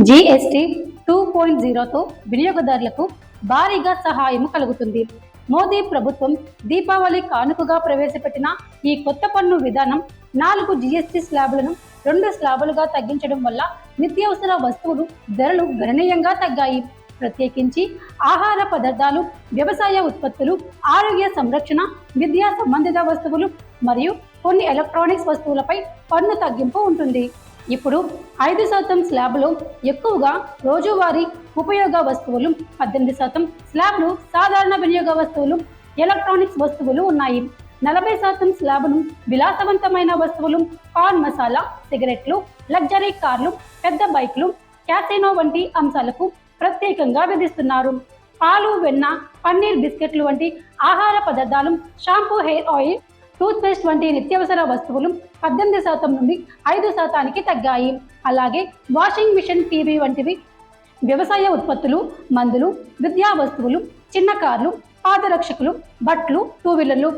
GST 2.0తో వినియోగదారులకు భారీగా సహాయం కలుగుతుంది. మోదీ ప్రభుత్వం దీపావళి కానుకగా ప్రవేశపెట్టిన ఈ కొత్త పన్ను విధానం 4 జీఎస్టీ స్లాబులను 2 స్లాబులుగా తగ్గించడం వల్ల నిత్యావసర వస్తువులు ధరలు గణనీయంగా తగ్గాయి. ప్రత్యేకించి ఆహార పదార్థాలు, వ్యవసాయ ఉత్పత్తులు, ఆరోగ్య సంరక్షణ, విద్యా సంబంధిత వస్తువులు మరియు కొన్ని ఎలక్ట్రానిక్స్ వస్తువులపై పన్ను తగ్గింపు ఉంటుంది. ఇప్పుడు 5% స్లాబ్లో ఎక్కువగా రోజువారీ ఉపయోగ వస్తువులు, 18% స్లాబ్లు సాధారణ వినియోగ వస్తువులు, ఎలక్ట్రానిక్స్ వస్తువులు ఉన్నాయి. 40% స్లాబ్ను విలాసవంతమైన వస్తువులు, పాన్ మసాలా, సిగరెట్లు, లగ్జరీ కార్లు, పెద్ద బైక్లు, క్యాసినో వంటి అంశాలకు ప్రత్యేకంగా విధిస్తున్నారు. పాలు, వెన్న, పన్నీర్, బిస్కెట్లు వంటి ఆహార పదార్థాలు, షాంపూ, హెయిర్ ఆయిల్, టూత్పేస్ట్ వంటి నిత్యావసర వస్తువులు 18% నుండి 5%కి తగ్గాయి. అలాగే వాషింగ్ మిషన్, టీవీ వంటివి, వ్యవసాయ ఉత్పత్తులు, మందులు, విద్యా వస్తువులు, చిన్న కార్లు, పాదరక్షకులు, బట్టలు, టూ వీలర్లు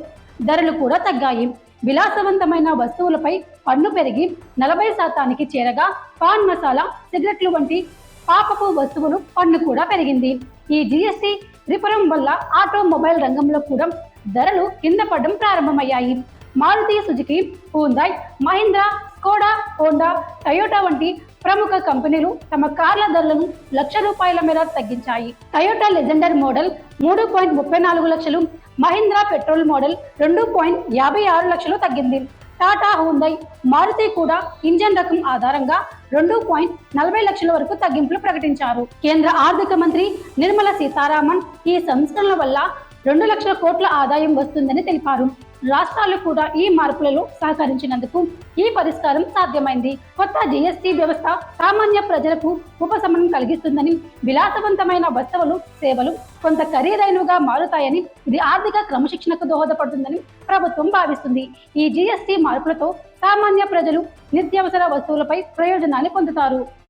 ధరలు కూడా తగ్గాయి. విలాసవంతమైన వస్తువులపై పన్ను పెరిగి 40%కి చేరగా పాన్ మసాలా, సిగరెట్లు వంటి పాపపు వస్తువులు పన్ను కూడా పెరిగింది. ఈ జీఎస్టీ రిఫార్మ్ వల్ల ఆటోమొబైల్ రంగంలో కూడా ధరలు కింద పడడం ప్రారంభమయ్యాయి. Maruti Suzuki, Hyundai, Mahindra, Skoda, Honda, Toyota వంటి ప్రముఖ కంపెనీలు తమ కార్ల ధరలను ₹1,00,000 మేర తగ్గించాయి. టయోటా లెజెండర్ మోడల్ 3.34 లక్షలు, మహీంద్రా పెట్రోల్ మోడల్ 2.56 లక్షలు తగ్గింది. టాటా, హ్యుందాయ్, మారుతి కూడా ఇంజన్ రకం ఆధారంగా 2.40 లక్షల వరకు తగ్గింపులు ప్రకటించారు. కేంద్ర ఆర్థిక మంత్రి నిర్మలా సీతారామన్ ఈ సంస్కరణల వల్ల 2 లక్షల కోట్ల ఆదాయం వస్తుందని తెలిపారు. రాష్ట్రాలు కూడా ఈ మార్పులలో సహకరించినందుకు ఈ పరిష్కారం సాధ్యమైంది. కొత్త జీఎస్టీ వ్యవస్థ సామాన్య ప్రజలకు ఉపశమనం కలిగిస్తుందని, విలాసవంతమైన వస్తువులు, సేవలు కొంత ఖరీదైనవిగా మారుతాయని, ఇది ఆర్థిక క్రమశిక్షణకు దోహదపడుతుందని ప్రభుత్వం భావిస్తుంది. ఈ జీఎస్టీ మార్పులతో సామాన్య ప్రజలు నిత్యావసర వస్తువులపై ప్రయోజనాన్ని పొందుతారు.